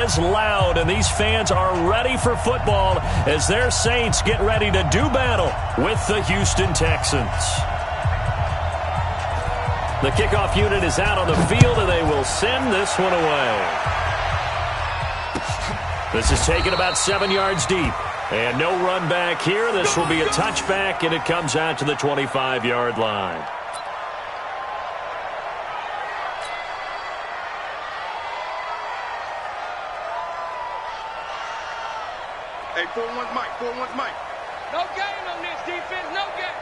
is loud, and these fans are ready for football as their Saints get ready to do battle with the Houston Texans. The kickoff unit is out on the field, and they will send this one away. This is taken about 7 yards deep. And no run back here. This will be a touchback, and it comes out to the 25-yard line. Hey, 4-1's Mike. 4-1's Mike. No gain on this defense. No gain.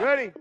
Ready.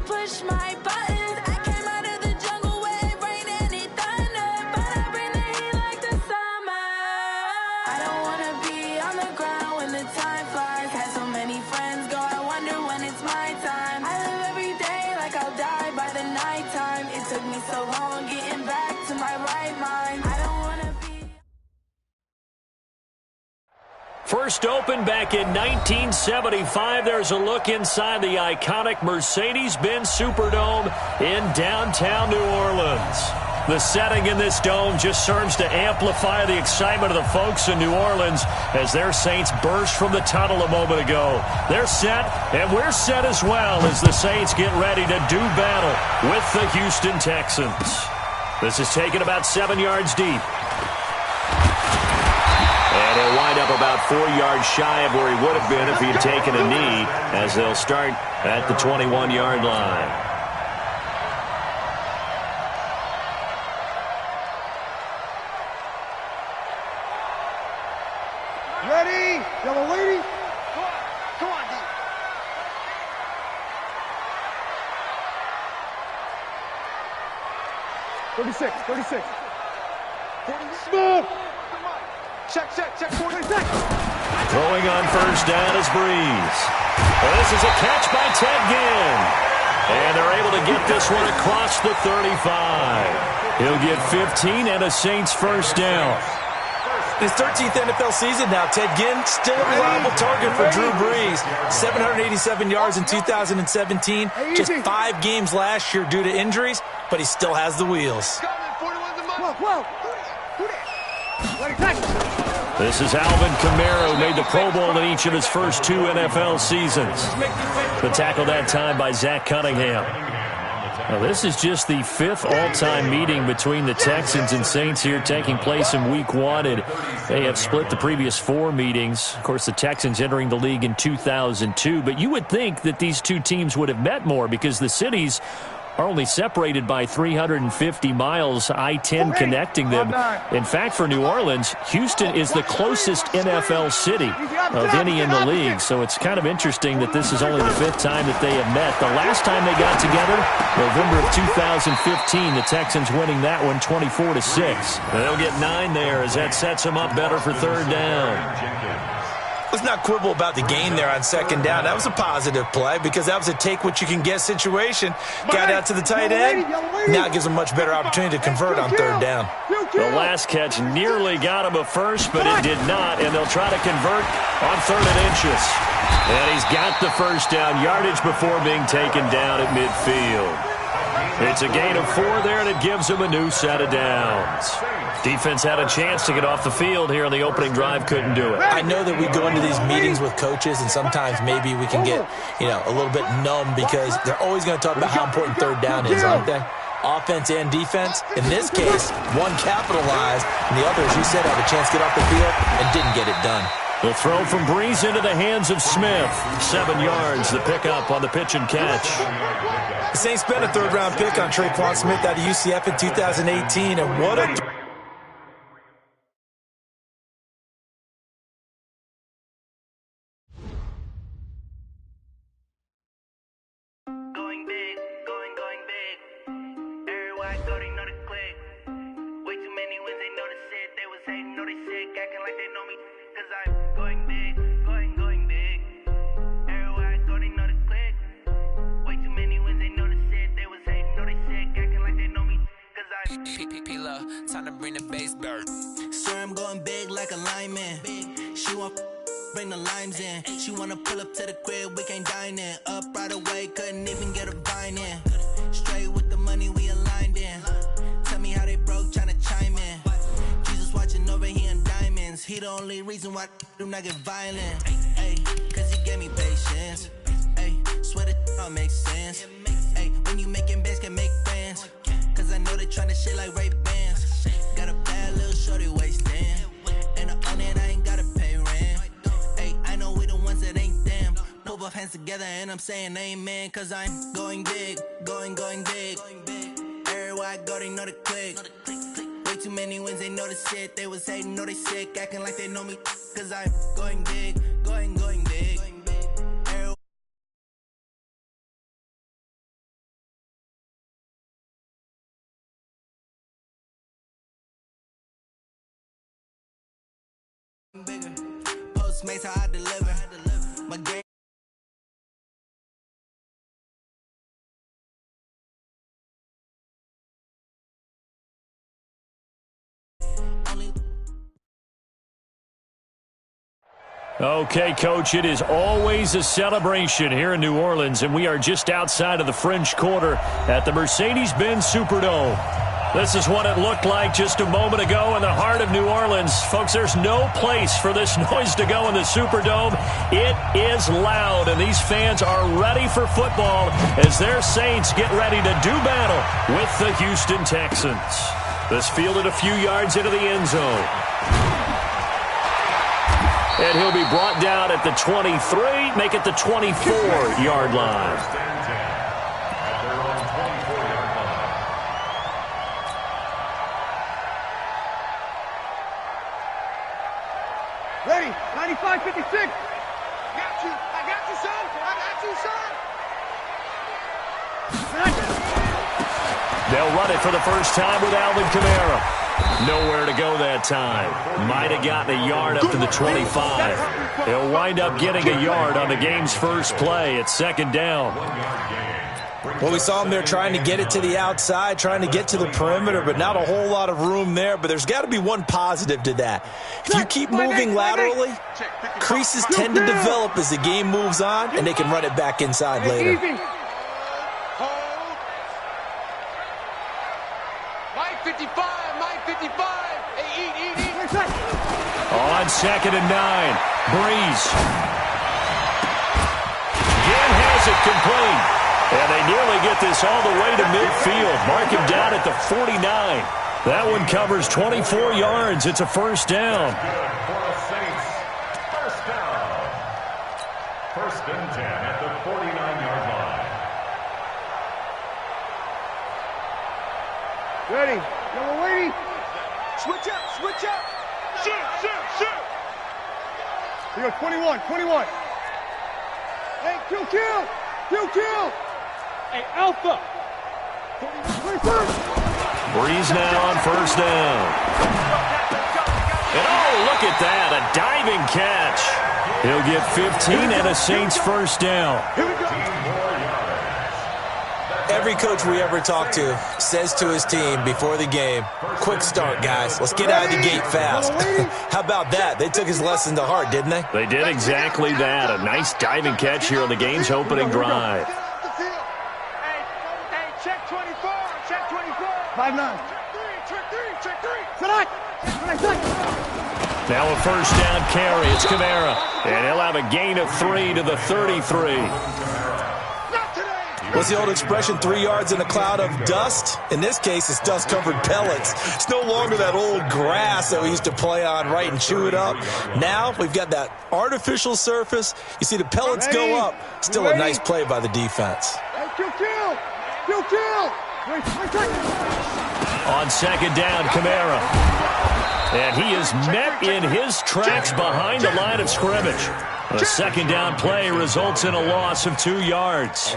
Push my buttons. I came out of the jungle where it rained and it thundered, but I bring the heat like the summer. I don't wanna be on the ground when the time flies. Had so many friends go, I wonder when it's my time. I live every day like I'll die by the nighttime. It took me so long getting back to my right mind. I don't wanna be. First opened back in 1975. There's a look inside the iconic Mercedes-Benz Superdome in downtown New Orleans. The setting in this dome just serves to amplify the excitement of the folks in New Orleans as their Saints burst from the tunnel a moment ago. They're set, and we're set as well as the Saints get ready to do battle with the Houston Texans. This is taken about 7 yards deep. And he'll wind up about 4 yards shy of where he would have been if he had taken a knee, as they'll start at the 21-yard line. Ready? Yellow lady. Come on, D. 36. 40. Smooth. Check. 46. Throwing on first down is Breeze. Well, this is a catch by Ted Ginn. And they're able to get this one across the 35. He'll get 15 and a Saints first down. His 13th NFL season now, Ted Ginn still a reliable target for Drew Brees. 787 yards in 2017. Just 5 games last year due to injuries, but he still has the wheels. This is Alvin Kamara, who made the Pro Bowl in each of his first 2 NFL seasons. The tackle that time by Zach Cunningham. Now, this is just the 5th all-time meeting between the Texans and Saints here, taking place in Week 1, and they have split the previous 4 meetings. Of course, the Texans entering the league in 2002, but you would think that these two teams would have met more because the cities are only separated by 350 miles, I-10 connecting them. In fact, for New Orleans, Houston is the closest NFL city of any in the league. So it's kind of interesting that this is only the 5th time that they have met. The last time they got together, November of 2015, the Texans winning that one 24-6. They'll get 9 there as that sets them up better for 3rd down. Let's not quibble about the gain there on 2nd down. That was a positive play because that was a take-what-you-can-get situation. Got out to the tight end. Now it gives them a much better opportunity to convert on 3rd down. The last catch nearly got him a first, but it did not, and they'll try to convert on 3rd and inches. And he's got the first down, yardage before being taken down at midfield. It's a gain of 4 there, and it gives them a new set of downs. Defense had a chance to get off the field here on the opening drive, couldn't do it. I know that we go into these meetings with coaches, and sometimes maybe we can get, a little bit numb because they're always going to talk about how important third down is, aren't they? Offense and defense. In this case, one capitalized, and the other, as you said, had a chance to get off the field and didn't get it done. The throw from Breeze into the hands of Smith. 7 yards, the pickup on the pitch and catch. The Saints spent a third-round pick on Traquan Smith out of UCF in 2018, and what a... Time to bring the bass bird. Swear I'm going big like a lineman. She want bring the limes in. She wanna pull up to the crib, we can't dine in. Up right away, couldn't even get a vine in. Straight with the money we aligned in. Tell me how they broke, tryna chime in. Jesus watching over here in diamonds. He the only reason why I do not get violent. Ay, cause he gave me patience. Ay, swear that all makes sense. Ay, when you making bands can make friends. Cause I know they tryna shit like Ray-Bans. Got a bad little shorty wasting. And I own it, I ain't gotta pay rent. Hey, I know we the ones that ain't them. Pull both hands together and I'm saying amen. Cause I'm going big, going big. Everywhere I go, they know the click. Way too many wins, they know the shit. They was hating, know they sick, acting like they know me. Cause I'm going big, going big. Bigger. Postmates how I deliver. My game. Okay, Coach, it is always a celebration here in New Orleans, and we are just outside of the French Quarter at the Mercedes-Benz Superdome. This is what it looked like just a moment ago in the heart of New Orleans. Folks, there's no place for this noise to go in the Superdome. It is loud, and these fans are ready for football as their Saints get ready to do battle with the Houston Texans. This fielded a few yards into the end zone. And he'll be brought down at the 23, make it the 24-yard line. Ready, 95-56. I got you, son. They'll run it for the first time with Alvin Kamara. Nowhere to go that time. Might have gotten a yard up to the 25. He'll wind up getting a yard on the game's first play. It's second down. Well, we saw him there trying to get it to the outside, trying to get to the perimeter, but not a whole lot of room there. But there's got to be one positive to that. If you keep moving laterally, creases tend to develop as the game moves on, and they can run it back inside later. Mike 55. Hey, eat. On second and 9, Breeze. Again has it complete. And they nearly get this all the way to midfield. Mark him down at the 49. That one covers 24 yards. It's a first down. First and 10 at the 49-yard line. Ready, yellow lady. Switch up. Shoot. You go 21. Hey, kill. Hey, Alpha. 21. Breeze now on first down. And oh, look at that, a diving catch. He'll get 15 and a Saints first down. Here we go. Every coach we ever talk to says to his team before the game, quick start, guys. Let's get out of the gate fast. How about that? They took his lesson to heart, didn't they? They did exactly that. A nice diving catch here on the game's opening drive. Hey, check 24. 5-9. Check three. Tonight. Now a first down carry. It's Kamara. And he'll have a gain of 3 to the 33. What's the old expression, 3 yards in a cloud of dust? In this case, it's dust-covered pellets. It's no longer that old grass that we used to play on, right, and chew it up. Now we've got that artificial surface. You see the pellets go up. Still a nice play by the defense. Kill. On second down, Kamara. And he is met in his tracks behind the line of scrimmage. A second down play results in a loss of 2 yards.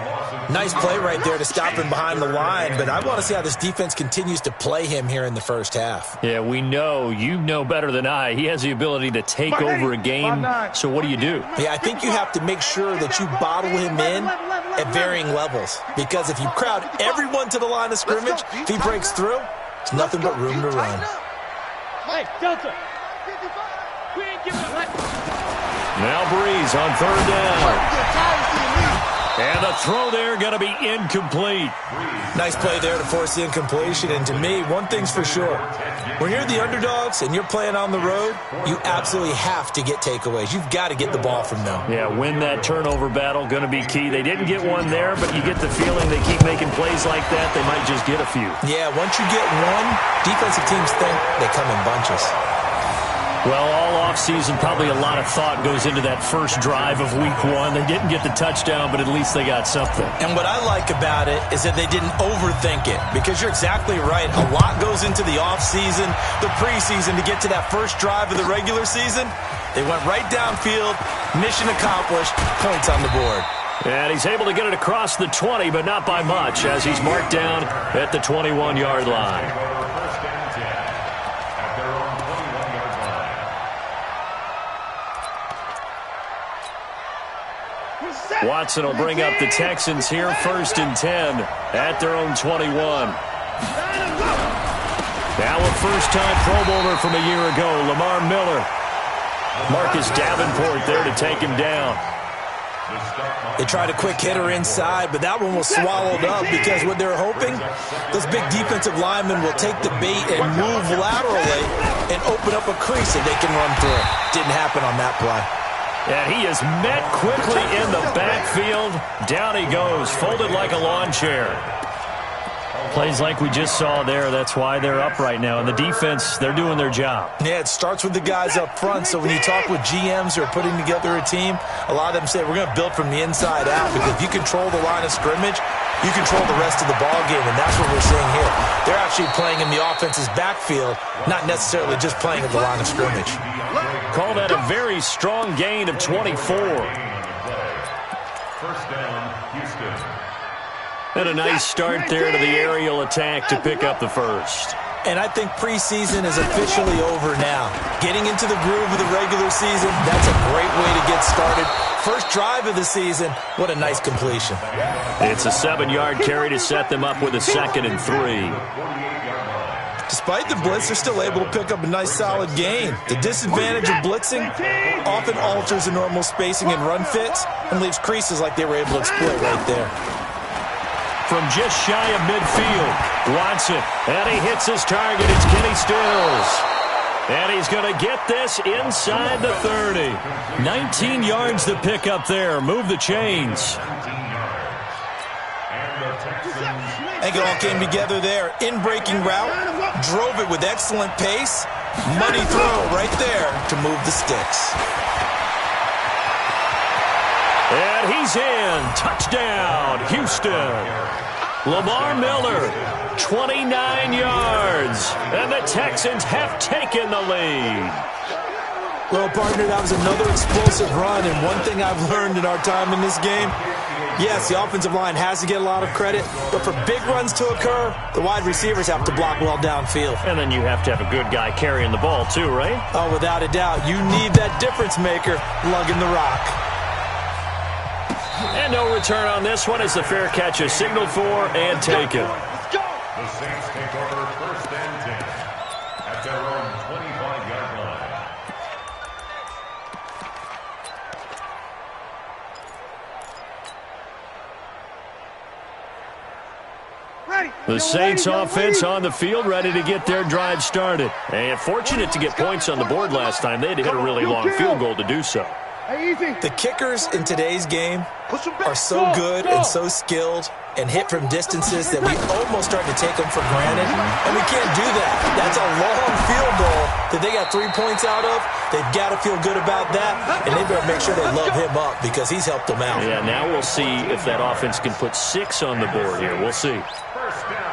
Nice play right there to stop him behind the line, but I want to see how this defense continues to play him here in the first half. Yeah, we know. You know better than I. He has the ability to take over a game. So what do you do? Yeah, I think you have to make sure that you bottle him in at varying levels, because if you crowd everyone to the line of scrimmage, if he breaks through, it's nothing but room to run. Hey, Delta. We ain't giving up. Now Breeze on third down. And the throw there going to be incomplete. Nice play there to force the incompletion. And to me, one thing's for sure. When you're the underdogs and you're playing on the road, you absolutely have to get takeaways. You've got to get the ball from them. Yeah, win that turnover battle, going to be key. They didn't get one there, but you get the feeling they keep making plays like that, they might just get a few. Yeah, once you get one, defensive teams think they come in bunches. Well, all offseason, probably a lot of thought goes into that first drive of week 1. They didn't get the touchdown, but at least they got something. And what I like about it is that they didn't overthink it, because you're exactly right. A lot goes into the offseason, the preseason, to get to that first drive of the regular season. They went right downfield, mission accomplished, points on the board. And he's able to get it across the 20, but not by much, as he's marked down at the 21-yard line. Watson will bring up the Texans here, 1st and 10 at their own 21. Now a first-time Pro Bowler from a year ago, Lamar Miller. Marcus Davenport there to take him down. They tried a quick hitter inside, but that one was swallowed up, because what they're hoping, those big defensive linemen will take the bait and move laterally and open up a crease that they can run through. Didn't happen on that play. And he is met quickly in the backfield. Down he goes, folded like a lawn chair. Plays like we just saw there. That's why they're up right now. And the defense, they're doing their job. Yeah, it starts with the guys up front. So when you talk with GMs who are putting together a team, a lot of them say, we're going to build from the inside out, because if you control the line of scrimmage, you control the rest of the ball game, and that's what we're seeing here. They're actually playing in the offense's backfield, not necessarily just playing at the line of scrimmage. Call that a very strong gain of 24. First down, Houston. And a nice start there to the aerial attack to pick up the first. And I think preseason is officially over now. Getting into the groove of the regular season, that's a great way to get started. First drive of the season, what a nice completion. It's a 7-yard carry to set them up with a 2nd and 3. Despite the blitz, they're still able to pick up a nice solid gain. The disadvantage of blitzing often alters the normal spacing and run fits and leaves creases like they were able to exploit right there. From just shy of midfield, Watson, and he hits his target. It's Kenny Stills. And he's going to get this inside the 30. 19 yards to pick up there. Move the chains. I think it all came together there. In-breaking route, drove it with excellent pace. Money throw right there to move the sticks. And he's in. Touchdown, Houston. Lamar Miller, 29 yards. And the Texans have taken the lead. Well, partner, that was another explosive run, and one thing I've learned in our time in this game, yes, the offensive line has to get a lot of credit, but for big runs to occur, the wide receivers have to block well downfield. And then you have to have a good guy carrying the ball too, right? Oh, without a doubt. You need that difference maker lugging the rock. And no return on this one as the fair catch is signaled for and taken. The Saints take over 1st and 10 at their own 25-yard line. Ready. The Saints offense on the field, ready to get their drive started. And fortunate to get points on the board last time. They had to hit a really long field goal to do so. The kickers in today's game are so good and so skilled and hit from distances that we almost start to take them for granted. And we can't do that. That's a long field goal that they got 3 points out of. They've got to feel good about that, and they better make sure they love him up because he's helped them out. Yeah, now we'll see if that offense can put 6 on the board here. We'll see. First down.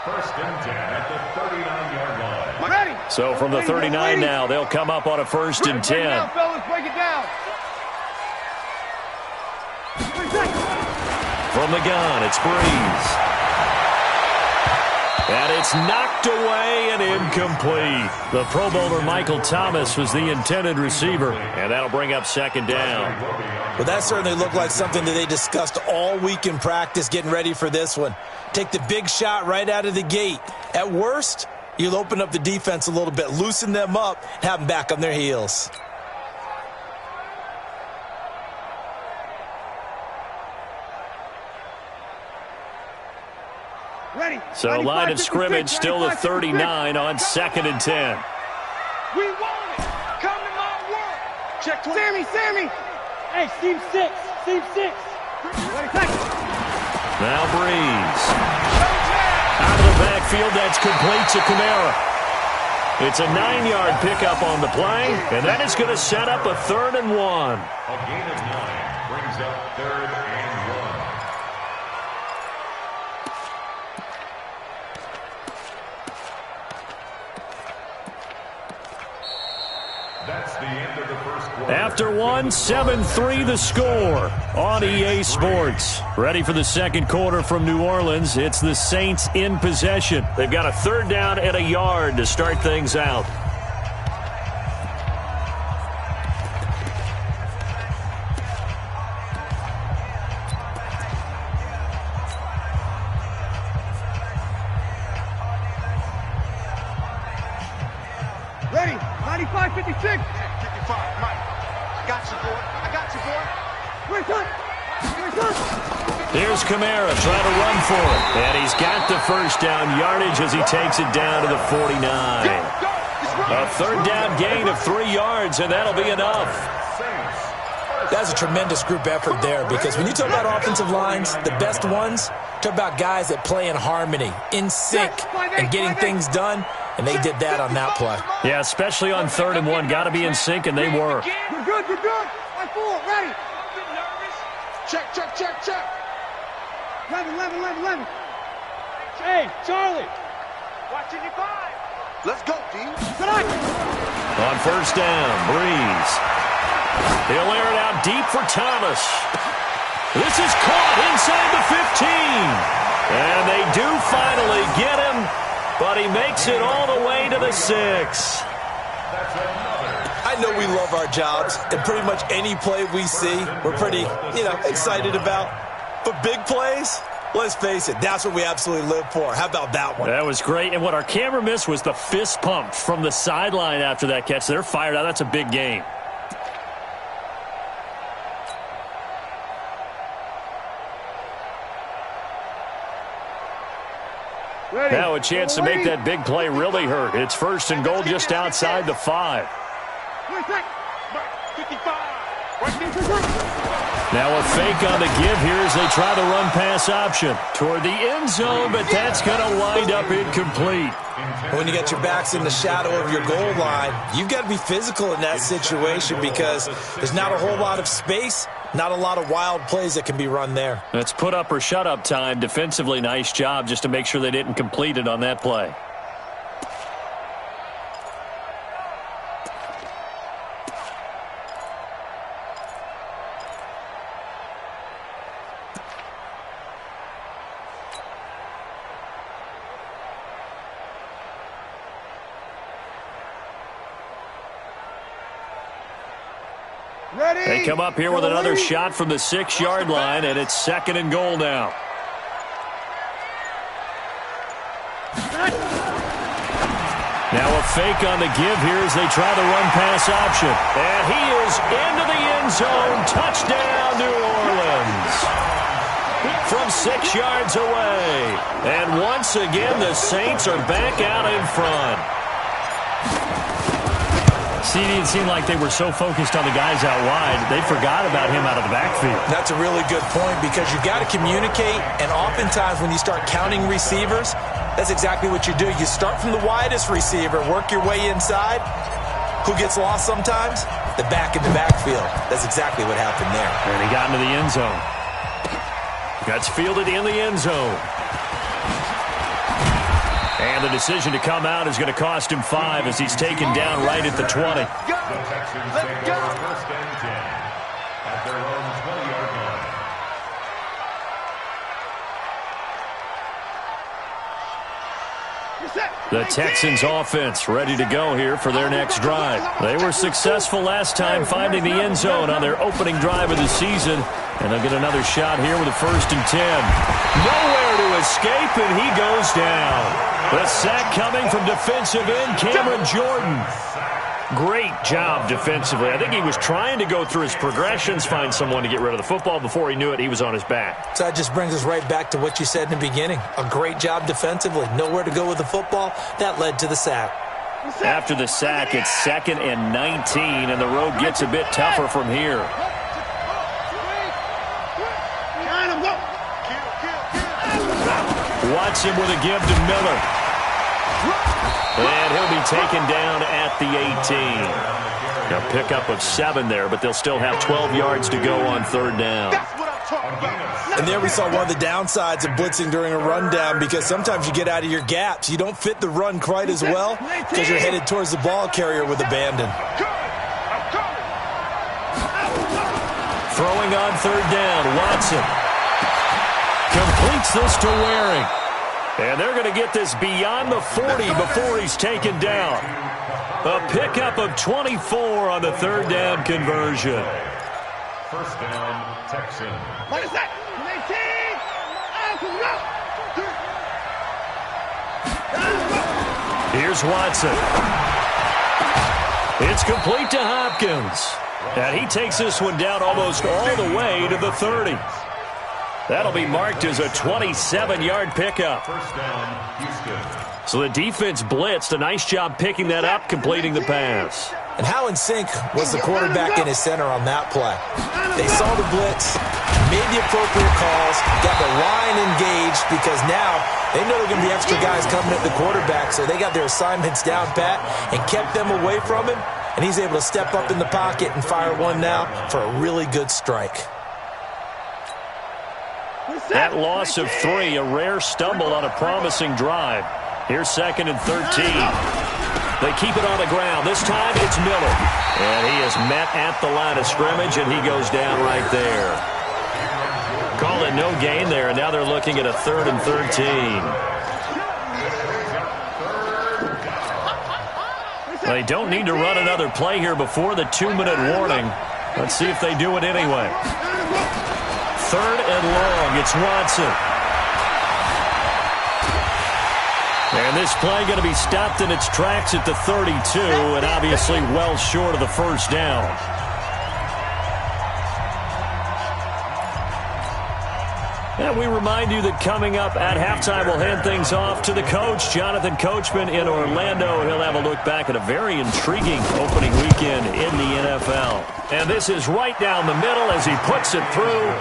First and 10 at the 39-yard line. Ready. So from the 39 now, they'll come up on a 1st and 10. Break it down, fellas. Break it down. From the gun, it's Breeze. And it's knocked away and incomplete. The Pro Bowler Michael Thomas was the intended receiver, and that'll bring up 2nd down. Well, that certainly looked like something that they discussed all week in practice getting ready for this one. Take the big shot right out of the gate. At worst, you'll open up the defense a little bit, loosen them up, and have them back on their heels. Ready. So line of scrimmage still the 39 on 2nd and 10. We want it. Come to my work. Check 20. Sammy. Hey, Steve 6. Steve 6. Ready, take. Now Breeze. Out of the backfield, that's complete to Kamara. It's a 9-yard pickup on the play, and that is going to set up a 3rd and 1. A gain of 9 brings up 3rd and 1. That's the end of the first quarter. After 1, 7-3 the score on EA Sports. Ready for the second quarter from New Orleans. It's the Saints in possession. They've got a 3rd down and a yard to start things out. Ready. 95, 56. 55, Mike. I got you, boy. I got you, boy. Where's that? Where's that? Here's Kamara trying to run for it. And he's got the 1st down yardage as he takes it down to the 49. A 3rd down gain of 3 yards, and that'll be enough. That's a tremendous group effort there because when you talk about offensive lines, the best ones, talk about guys that play in harmony, in sync, and getting things done, and they did that on that play. Yeah, especially on 3rd and 1. Got to be in sync, and they were. We're good. We're good. 5-4. Ready. Check. 11. Hey, Charlie. Watching you 5. Let's go, D. Tonight. On 1st down, Breeze. He'll air it out deep for Thomas. This is caught inside the 15. And they do finally get him, but he makes it all the way to the 6. I know we love our jobs, and pretty much any play we see, we're pretty, excited about. But big plays, let's face it, that's what we absolutely live for. How about that one? That was great. And what our camera missed was the fist pump from the sideline after that catch. They're fired out. That's a big game. Ready. Now a chance to make that big play really hurt. It's 1st and goal just outside the 5. Where's that? 55. Now a fake on the give here as they try the run-pass option toward the end zone, but that's going to wind up incomplete. When you get your backs in the shadow of your goal line, you've got to be physical in that situation because there's not a whole lot of space, not a lot of wild plays that can be run there. That's put up or shut up time. Defensively, nice job just to make sure they didn't complete it on that play. Ready. They come up here with another shot from the 6-yard line, and it's 2nd and goal now. Now a fake on the give here as they try the run-pass option. And he is into the end zone. Touchdown, New Orleans. from 6 yards away. And once again, the Saints are back out in front. See, it seemed like they were so focused on the guys out wide, they forgot about him out of the backfield. That's a really good point because you've got to communicate, and oftentimes when you start counting receivers, that's exactly what you do. You start from the widest receiver, work your way inside. Who gets lost sometimes? The back in the backfield. That's exactly what happened there. And he got into the end zone. That's fielded in the end zone. And the decision to come out is going to cost him 5 as he's taken down right at the 20. The Texans take over first and 10 at their own 20-yard line. The Texans offense ready to go here for their next drive. They were successful last time finding the end zone on their opening drive of the season. And they'll get another shot here with a first and 10. Nowhere to escape, and he goes down. The sack coming from defensive end Cameron Jordan. Great job defensively. I think he was trying to go through his progressions, find someone to get rid of the football. Before he knew it, he was on his back. So that just brings us right back to what you said in the beginning. A great job defensively. Nowhere to go with the football. That led to the sack. After the sack, it's 2nd and 19, and the road gets a bit tougher from here. Watson with a give to Miller. And he'll be taken down at the 18. A pickup of 7 there, but they'll still have 12 yards to go on 3rd down. And there we saw one of the downsides of blitzing during a rundown because sometimes you get out of your gaps. You don't fit the run quite as well because you're headed towards the ball carrier with abandon. Throwing on 3rd down, Watson completes this to Waring. And they're going to get this beyond the 40 before he's taken down. A pickup of 24 on the 3rd down conversion. First down, Texans. What is that? 18! Here's Watson. It's complete to Hopkins. And he takes this one down almost all the way to the 30. That'll be marked as a 27-yard pickup. First down, Houston. So the defense blitzed. A nice job picking that up, completing the pass. And how in sync was the quarterback and his center on that play? They saw the blitz, made the appropriate calls, got the line engaged because now they know there are going to be extra guys coming at the quarterback, so they got their assignments down pat and kept them away from him, and he's able to step up in the pocket and fire one now for a really good strike. That loss of 3, a rare stumble on a promising drive. Here's 2nd and 13. They keep it on the ground. This time it's Miller. And he is met at the line of scrimmage, and he goes down right there. Call it no gain there, and now they're looking at a 3rd and 13. They don't need to run another play here before the 2-minute warning. Let's see if they do it anyway. 3rd and long. It's Watson. And this play going to be stopped in its tracks at the 32, and obviously well short of the first down. And we remind you that coming up at halftime, we'll hand things off to the coach, Jonathan Coachman in Orlando. He'll have a look back at a very intriguing opening weekend in the NFL. And this is right down the middle as he puts it through.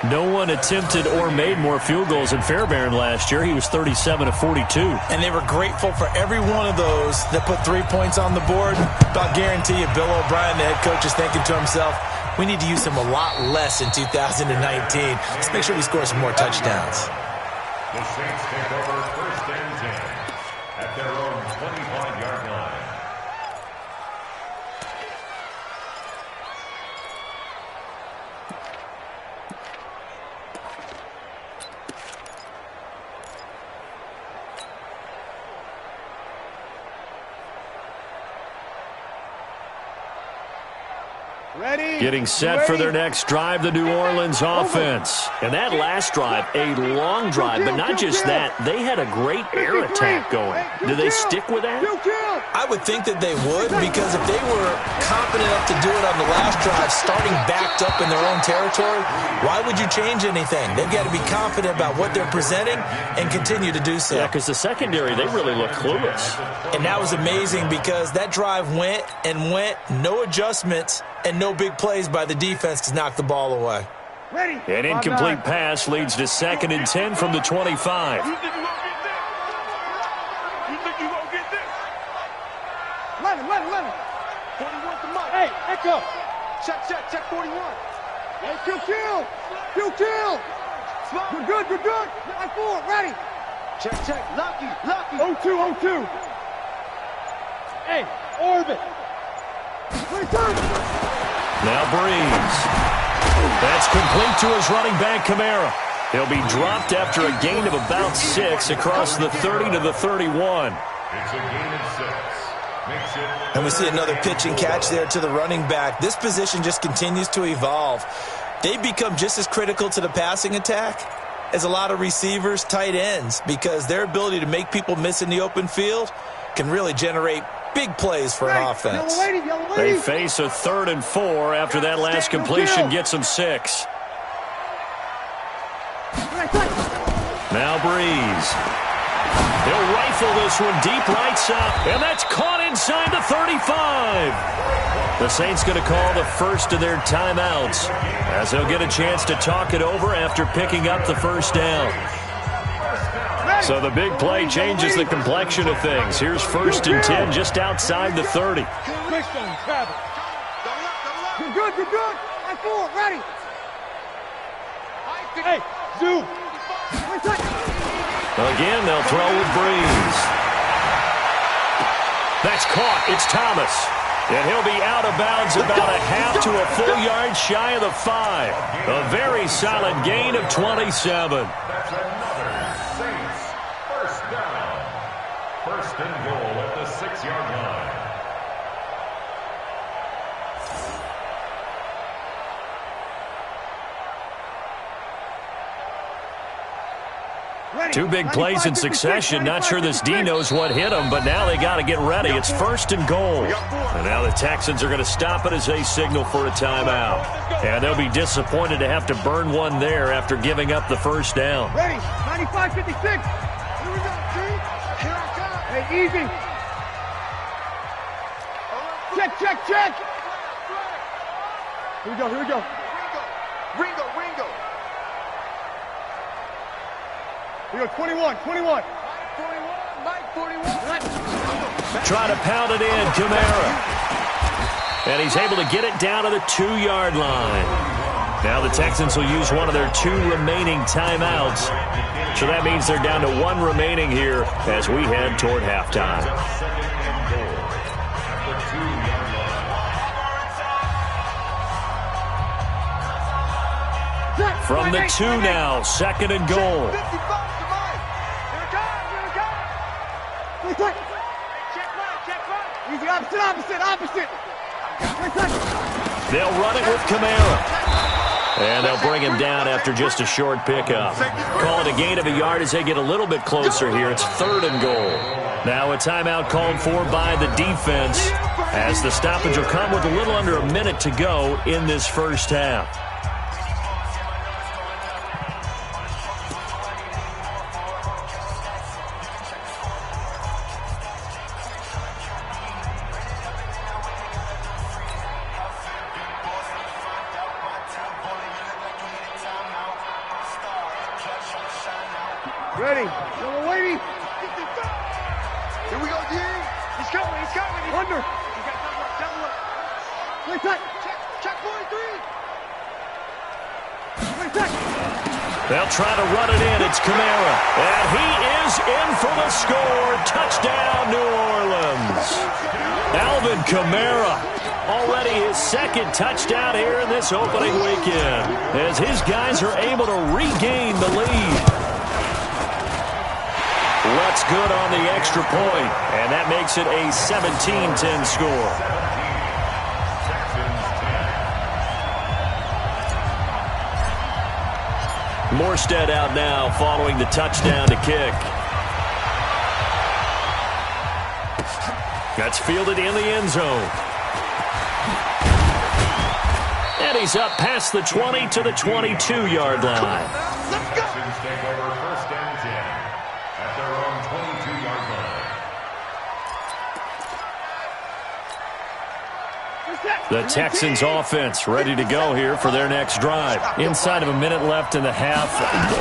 No one attempted or made more field goals than Fairbairn last year. He was 37 of 42. And they were grateful for every one of those that put 3 points on the board. I'll guarantee you, Bill O'Brien, the head coach, is thinking to himself, we need to use him a lot less in 2019. Let's make sure we score some more touchdowns. The Saints take over first and 10 at their own 25-yard line. Getting set for their next drive, the New Orleans offense. And that last drive, a long drive, but not just that, they had a great air attack going. Do they stick with that? I would think that they would, because if they were confident enough to do it on the last drive, starting backed up in their own territory, why would you change anything? They've got to be confident about what they're presenting and continue to do so. Yeah, because the secondary, they really look clueless. And that was amazing because that drive went and went, no adjustments, and no big plays by the defense to knock the ball away. An incomplete pass leads to 2nd and 10 from the 25. You think you're going to get this? 11. 41 to Mike. Hey, echo. Check 41. Hey, kill. Good. Line 4, ready. Check. Lucky. 0-2. Hey, orbit. Now Breeze. That's complete to his running back, Kamara. He'll be dropped after a gain of about 6 across the 30 to the 31. It's a gain of 6. Makes it. And we see another pitch and catch there to the running back. This position just continues to evolve. They become just as critical to the passing attack as a lot of receivers, tight ends, because their ability to make people miss in the open field can really generate big plays for an offense. They face a 3rd and 4 after that last completion gets them 6. Now Breeze. He'll rifle this one deep right side, and that's caught inside the 35. The Saints going to call the first of their timeouts as they'll get a chance to talk it over after picking up the first down. So the big play changes the complexion of things. Here's 1st and 10 just outside the 30. You're good. Line 4, ready. Hey, zoom. Again, they'll throw with Breeze. That's caught. It's Thomas. And he'll be out of bounds about a half to a full yard shy of the 5. A very solid gain of 27. That's another Saints first down. 1st and goal at the 6-yard line. Two big plays in succession. Not sure this D knows what hit him, but now they got to get ready. It's 1st and goal. And now the Texans are going to stop it as they signal for a timeout. And they'll be disappointed to have to burn one there after giving up the first down. Ready. 95-56. Here we go, G. Here I come. Hey, easy. Check. Here we go. Ringo. Here we go, 21. Mike 41. Trying to pound it in, Kamara. And he's able to get it down to the 2-yard line. Now the Texans will use one of their 2 remaining timeouts. So that means they're down to 1 remaining here as we head toward halftime. From the 2 now, 2nd and goal. Easy, opposite. They'll run it with Kamara. And they'll bring him down after just a short pickup. Call it a gain of a yard as they get a little bit closer here. It's 3rd and goal. Now a timeout called for by the defense as the stoppage will come with a little under a minute to go in this first half. Ready. Yellow lady. Here we go, D. He's coming. Under. Play tight. Check 43. Play tight. They'll try to run it in. It's Kamara. And he is in for the score. Touchdown, New Orleans. Alvin Kamara. Already his 2nd touchdown here in this opening weekend as his guys are able to regain the lead. What's good on the extra point, and that makes it a 17-10 score. Morstead out now following the touchdown to kick. That's fielded in the end zone. And he's up past the 20 to the 22-yard line. Texans take over first and 10 at their own 22-yard line. The Texans offense ready to go here for their next drive. Inside of a minute left in the half.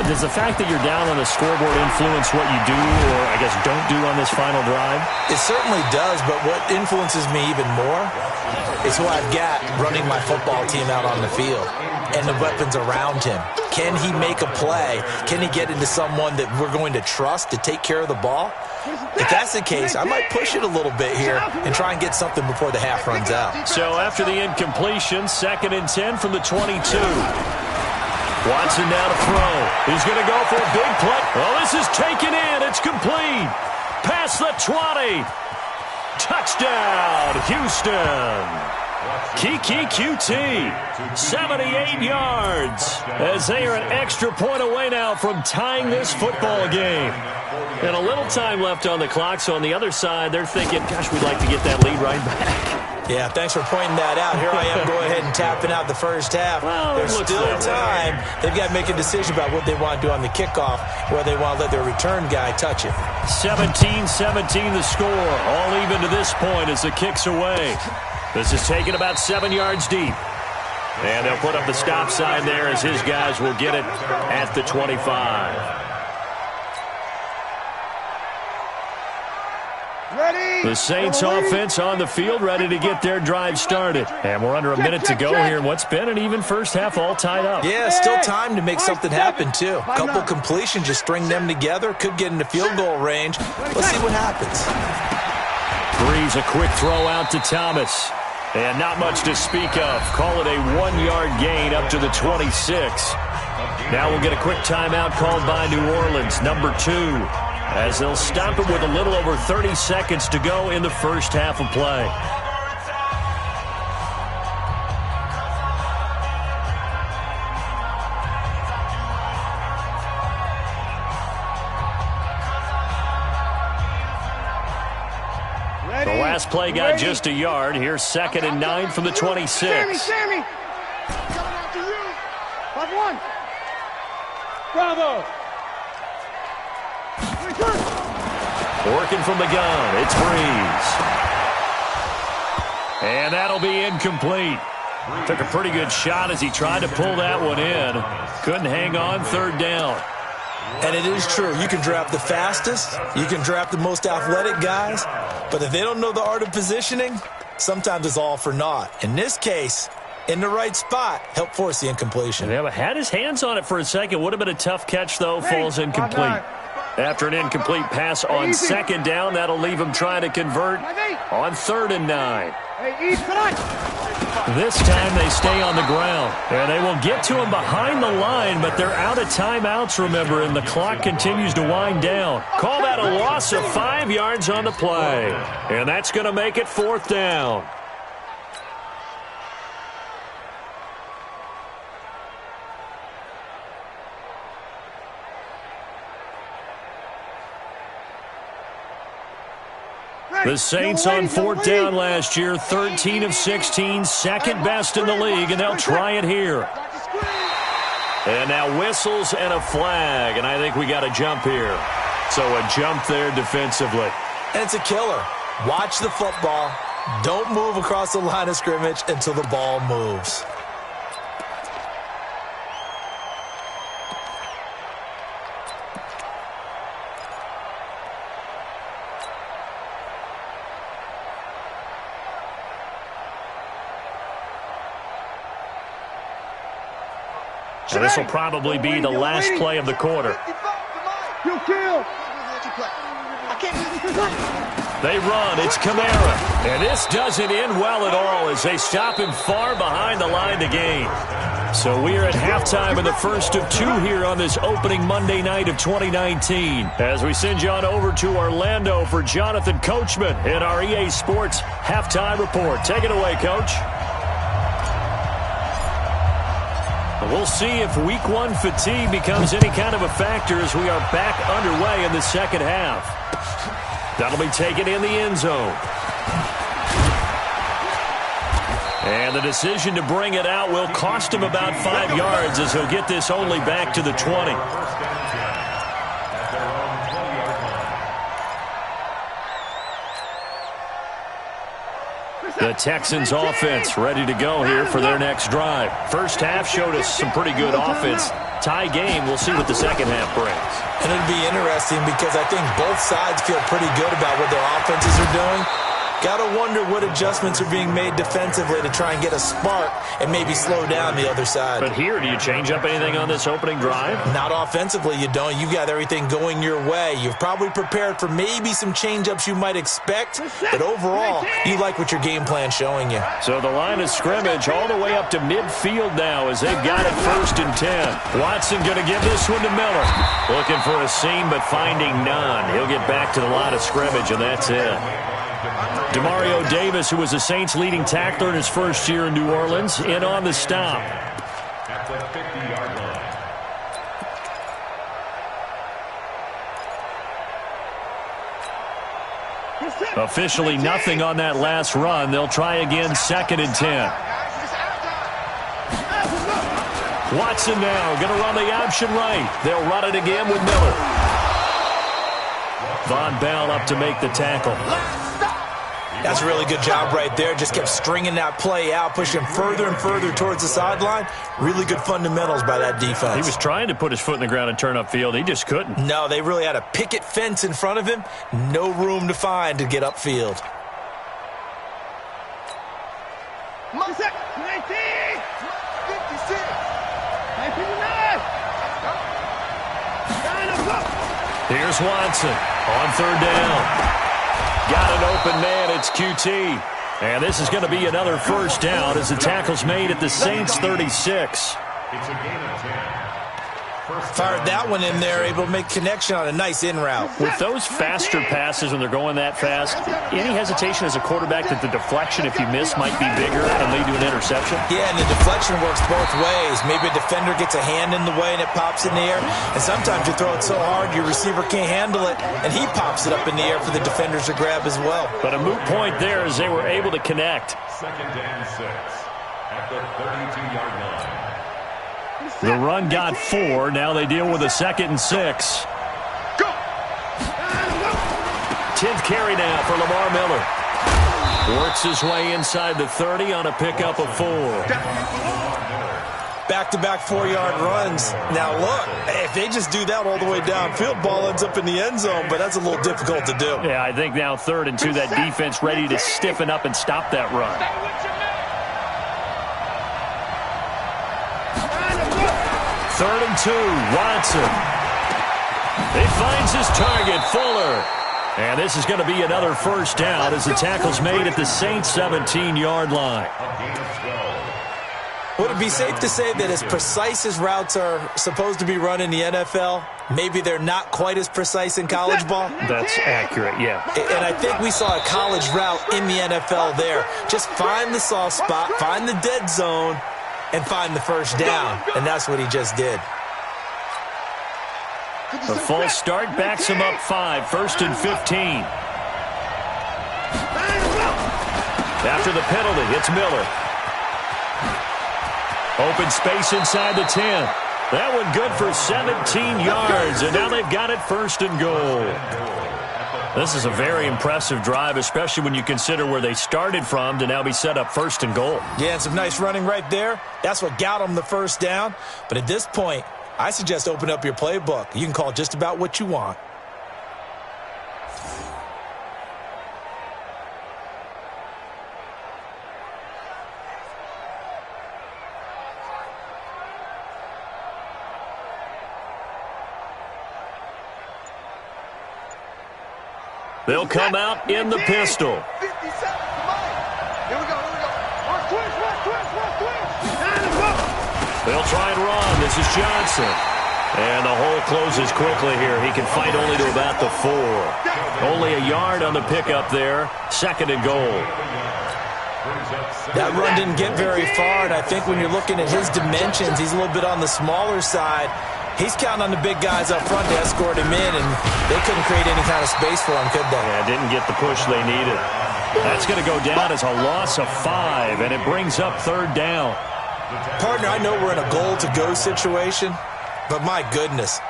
Does the fact that you're down on the scoreboard influence what you do, or I guess don't do on this final drive? It certainly does, but what influences me even more is who I've got running my football team out on the field and the weapons around him. Can he make a play? Can he get into someone that we're going to trust to take care of the ball? If that's the case, I might push it a little bit here and try and get something before the half runs out. So after the incompletion, 2nd and 10 from the 22. Watson now to throw. He's going to go for a big play. Oh, this is taken in. It's complete. Past the 20. Touchdown, Houston. Kiki QT, 78 yards, as they are an extra point away now from tying this football game. And a little time left on the clock, so on the other side, they're thinking, gosh, we'd like to get that lead right back. Yeah, thanks for pointing that out. Here I am going ahead and tapping out the first half. Well, there's still time. They've got to make a decision about what they want to do on the kickoff, whether they want to let their return guy touch it. 17-17 the score, all even to this point as the kick's away. This is taken about 7 yards deep. And they'll put up the stop sign there as his guys will get it at the 25. Ready? The Saints offense on the field ready to get their drive started. And we're under a minute to go here in what's been an even first half all tied up. Yeah, still time to make something happen, too. A couple completions, just string them together. Could get into field goal range. Let's see what happens. Breeze, a quick throw out to Thomas. And not much to speak of. Call it a 1-yard gain up to the 26. Now we'll get a quick timeout called by New Orleans, number 2, as they'll stop it with a little over 30 seconds to go in the first half of play. The last play got just a yard. Here's 2nd and 9 from the 26. Sammy! Coming after you! 5-1! Bravo! Working from the gun, it's Breeze. And that'll be incomplete. Took a pretty good shot as he tried to pull that one in. Couldn't hang on, 3rd down. And it is true. You can draft the fastest. You can draft the most athletic guys. But if they don't know the art of positioning, sometimes it's all for naught. In this case, in the right spot, helped force the incompletion. Yeah, but had his hands on it for a second. Would have been a tough catch, though. Falls incomplete. After an incomplete pass on 2nd down, that'll leave him trying to convert on 3rd and 9. This time they stay on the ground, and they will get to him behind the line, but they're out of timeouts, remember, and the clock continues to wind down. Call that a loss of 5 yards on the play, and that's going to make it 4th down. The Saints on 4th down last year, 13 of 16, second best in the league, and they'll try it here. And now whistles and a flag, and I think we got a jump here. So a jump there defensively. And it's a killer. Watch the football. Don't move across the line of scrimmage until the ball moves. So this will probably be the last play of the quarter. They run. It's Kamara. And this doesn't end well at all as they stop him far behind the line to gain. So we are at halftime in the first of 2 here on this opening Monday night of 2019. As we send you on over to Orlando for Jonathan Coachman in our EA Sports Halftime Report. Take it away, Coach. We'll see if Week 1 fatigue becomes any kind of a factor as we are back underway in the second half. That'll be taken in the end zone. And the decision to bring it out will cost him about 5 yards as he'll get this only back to the 20. The Texans offense ready to go here for their next drive. First half showed us some pretty good offense. Tie game, we'll see what the second half brings. And it'll be interesting because I think both sides feel pretty good about what their offenses are doing. Got to wonder what adjustments are being made defensively to try and get a spark and maybe slow down the other side. But here, do you change up anything on this opening drive? Not offensively, you don't. You've got everything going your way. You've probably prepared for maybe some change-ups you might expect, but overall, you like what your game plan's showing you. So the line of scrimmage all the way up to midfield now as they've got it 1st and 10. Watson going to give this one to Miller. Looking for a seam, but finding none. He'll get back to the line of scrimmage, and that's it. Demario Davis, who was the Saints' leading tackler in his first year in New Orleans, in on the stop. At the 50-yard line. Officially nothing on that last run. They'll try again 2nd and 10. Watson now going to run the option right. They'll run it again with Miller. Von Bell up to make the tackle. That's a really good job right there. Just kept stringing that play out, pushing further and further towards the sideline. Really good fundamentals by that defense. He was trying to put his foot in the ground and turn upfield. He just couldn't. No, they really had a picket fence in front of him. No room to find to get upfield. 19, 56, 59. Here's Watson on 3rd down. Got an open man, it's QT. And this is going to be another first down as the tackle's made at the Saints' 36. It's a gain of 10. Fired that one in there, able to make connection on a nice in route. With those faster passes when they're going that fast, any hesitation as a quarterback that the deflection, if you miss, might be bigger and lead to an interception? Yeah, and the deflection works both ways. Maybe a defender gets a hand in the way and it pops in the air. And sometimes you throw it so hard your receiver can't handle it, and he pops it up in the air for the defenders to grab as well. But a moot point there as they were able to connect. 2nd and 6 at the 32-yard line. The run got 4. Now they deal with a 2nd and 6. Go. 10th carry now for Lamar Miller. Works his way inside the 30 on a pickup of 4. Back-to-back 4-yard runs. Now look, if they just do that all the way downfield, ball ends up in the end zone, but that's a little difficult to do. Yeah, I think now 3rd and 2, that defense ready to stiffen up and stop that run. 3rd and 2, Watson. He finds his target, Fuller. And this is going to be another first down as the tackle's made at the Saints' 17-yard line. Would it be safe to say that as precise as routes are supposed to be run in the NFL, maybe they're not quite as precise in college ball? That's accurate, yeah. And I think we saw a college route in the NFL there. Just find the soft spot, find the dead zone, and find the first down. And that's what he just did. The false start backs him up 5, 1st and 15. After the penalty, it's Miller. Open space inside the 10. That one good for 17 yards, and now they've got it 1st and goal. This is a very impressive drive, especially when you consider where they started from to now be set up 1st and goal. Yeah, and some nice running right there. That's what got them the first down. But at this point, I suggest open up your playbook. You can call just about what you want. They'll come out in the pistol. 57, come on. Here we go, here we go. Watch twist. They'll try and run. This is Johnson. And the hole closes quickly here. He can fight only to about the 4. Only a yard on the pickup there. 2nd and goal. That run didn't get very far, and I think when you're looking at his dimensions, he's a little bit on the smaller side. He's counting on the big guys up front to escort him in, and they couldn't create any kind of space for him, could they? Yeah, didn't get the push they needed. That's going to go down as a loss of 5, and it brings up 3rd down. Partner, I know we're in a goal-to-go situation, but my goodness,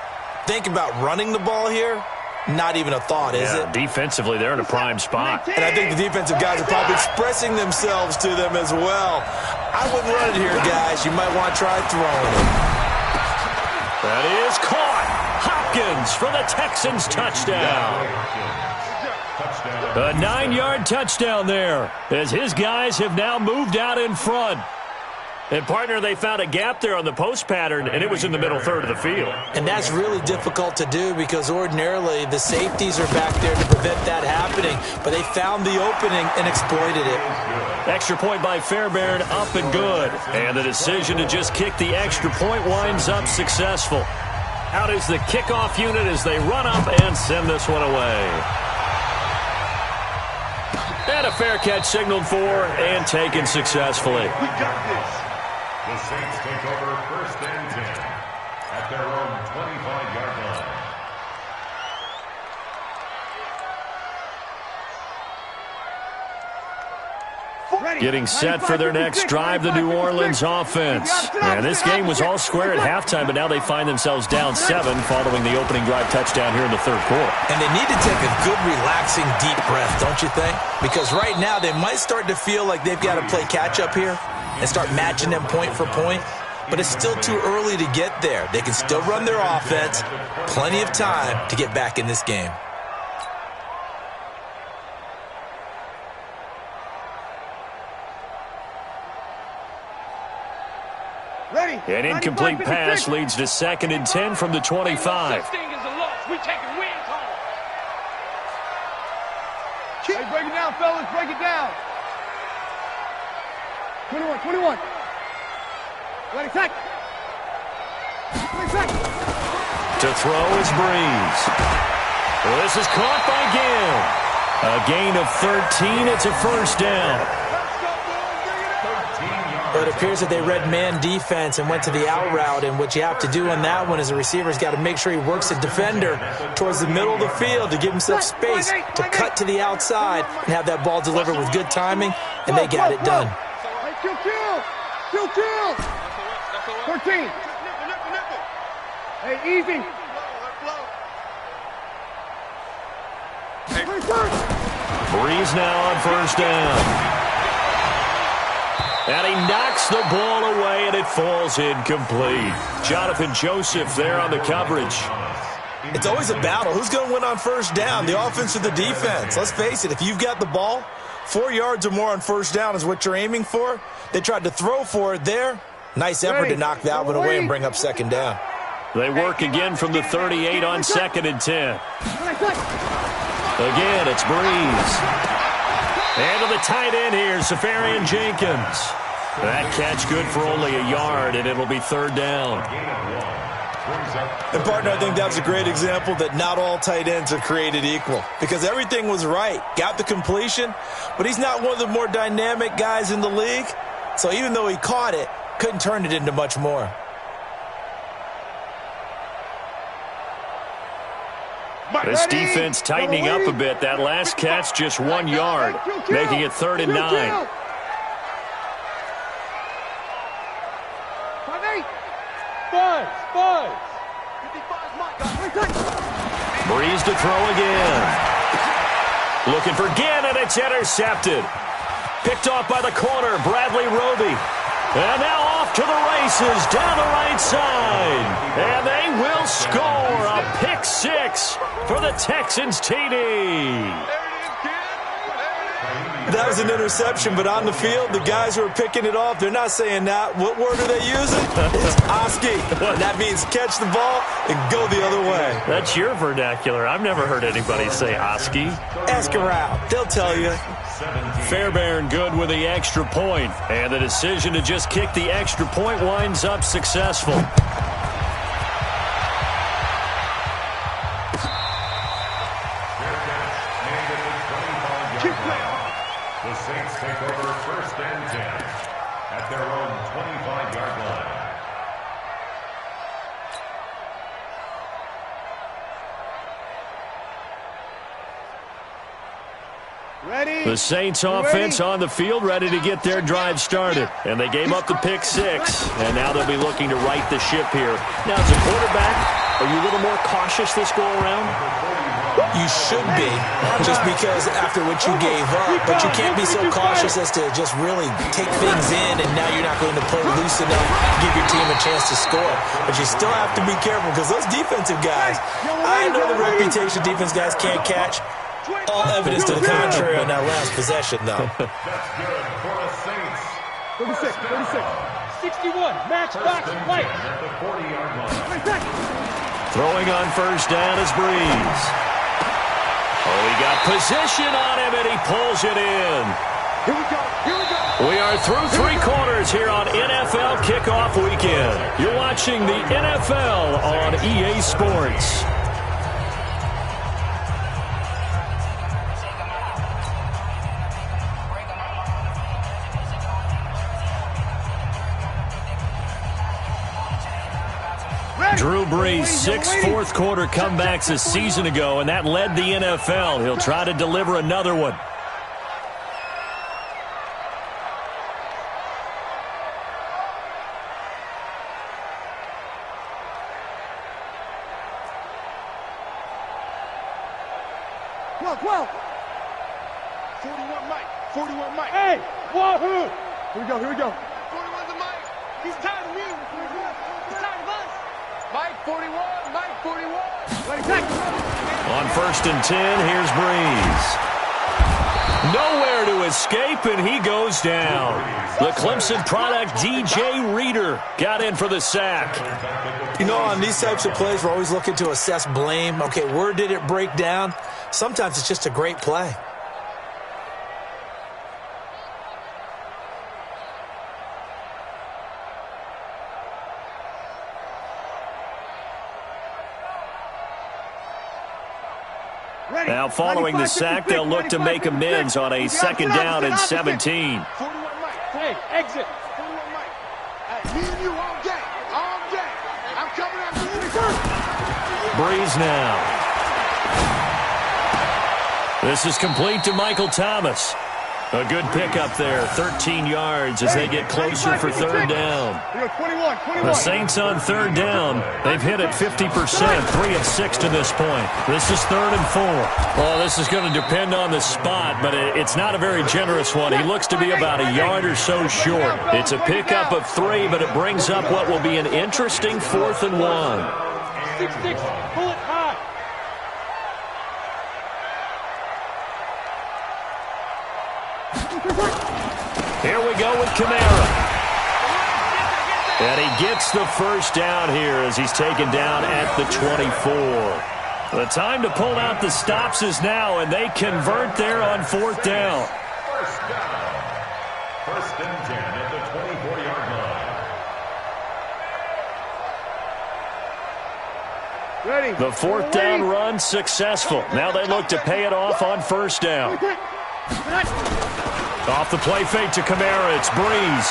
think about running the ball here. Not even a thought, is it? Defensively, they're in a prime spot. And I think the defensive guys are probably expressing themselves to them as well. I wouldn't run it here, guys. You might want to try throwing it. That is caught. Hopkins for the Texans touchdown. A 9-yard touchdown there as his guys have now moved out in front. And, partner, they found a gap there on the post pattern, and it was in the middle third of the field. And that's really difficult to do because ordinarily the safeties are back there to prevent that happening. But they found the opening and exploited it. Extra point by Fairbairn, up and good. And the decision to just kick the extra point winds up successful. Out is the kickoff unit as they run up and send this one away. And a fair catch signaled for and taken successfully. We got this. The Saints take over 1st and 10 at their own 25-yard line. Getting set for their next drive, the New Orleans offense. And this game was all square at halftime, but now they find themselves down 7 following the opening drive touchdown here in the 3rd quarter. And they need to take a good, relaxing, deep breath, don't you think? Because right now they might start to feel like they've got to play catch-up here and start matching them point for point. But it's still too early to get there. They can still run their offense. Plenty of time to get back in this game. An incomplete pass leads to 2nd and 10 from the 25. We taking wins home. Hey, break it down, fellas. Break it down. 21. 20 seconds. 20 seconds. To throw is Breeze. Well, this is caught by Gill. A gain of 13. It's a 1st down. But it appears that they read man defense and went to the out route, and what you have to do on that one is the receiver's got to make sure he works the defender towards the middle of the field to give himself space to cut to the outside and have that ball delivered with good timing, and they got it done. Kill. 13. Hey, easy. Breeze now on 1st down. And he knocks the ball away, and it falls incomplete. Jonathan Joseph there on the coverage. It's always a battle. Who's going to win on 1st down, the offense or the defense? Let's face it, if you've got the ball, 4 yards or more on 1st down is what you're aiming for. They tried to throw for it there. Nice effort to knock that one away and bring up 2nd down. They work again from the 38 on 2nd and 10. Again, it's Breeze. And to the tight end here, Safarian Jenkins. That catch good for only a yard, and it'll be 3rd down. And, partner, I think that was a great example that not all tight ends are created equal because everything was right. Got the completion, but he's not one of the more dynamic guys in the league. So even though he caught it, couldn't turn it into much more. This defense tightening up a bit. That last catch just 1 yard, making it 3rd and 9. Breeze to throw again. Looking for Ginn, and it's intercepted. Picked off by the corner, Bradley Roby. And now off to the races down the right side. And they will score a pick 6 for the Texans TD. That was an interception, but on the field, the guys who are picking it off, they're not saying that. What word are they using? It's Oski. That means catch the ball and go the other way. That's your vernacular. I've never heard anybody say Oski. Ask around. They'll tell you. Fairbairn good with the extra point, and the decision to just kick the extra point winds up successful. The Saints take over 1st and 10 at their own 25-yard line. Ready? The Saints offense on the field, ready to get their drive started. And they gave up the pick 6, and now they'll be looking to right the ship here. Now, as a quarterback, are you a little more cautious this go-around? You should be, just because after what you gave up, but you can't be so cautious as to just really take things in, and now you're not going to play loose enough to give your team a chance to score. But you still have to be careful, because those defensive guys, I know the reputation defense guys can't catch. All evidence to the contrary on that last possession, though. That's good for the Saints. 36. 61. Match box light. At the 40-yard line. Throwing on 1st down is Breeze. Oh, he got position on him, and he pulls it in. Here we go. Here we go. We are through 3 quarters here on NFL Kickoff Weekend. You're watching the NFL on EA Sports. Drew Brees, 6 fourth-quarter comebacks a season ago, and that led the NFL. He'll try to deliver another one. Well. 41 Mike. 41 Mike. Hey, wahoo! Here we go. 41's a Mike. He's tired of you. He's tired of us. Mike 41. Mike 41. On 1st and 10, here's Breeze. Nowhere to escape, and he goes down. The Clemson product, DJ Reader, got in for the sack. You know, on these types of plays, we're always looking to assess blame. Okay, where did it break down? Sometimes it's just a great play. Now, following the sack, they'll look to make amends on a 2nd down and 17. 41 Mike. Hey, exit. 41 Mike. Hey, me and you all day. All day. I'm coming after you. Breeze now. This is complete to Michael Thomas. A good pickup there, 13 yards as they get closer for 3rd down. 21. The Saints on 3rd down. They've hit it 50%, 3 of 6 to this point. This is 3rd and 4. Well, this is going to depend on the spot, but it's not a very generous one. He looks to be about a yard or so short. It's a pickup of 3, but it brings up what will be an interesting 4th and 1. 6-6. Pull it high. Here we go with Kamara. And he gets the 1st down here as he's taken down at the 24. The time to pull out the stops is now, and they convert there on 4th down. 1st down. 1st and 10 at the 24-yard line. Ready. The 4th down run successful. Now they look to pay it off on 1st down. Off the play fake to Kamara, it's Breeze.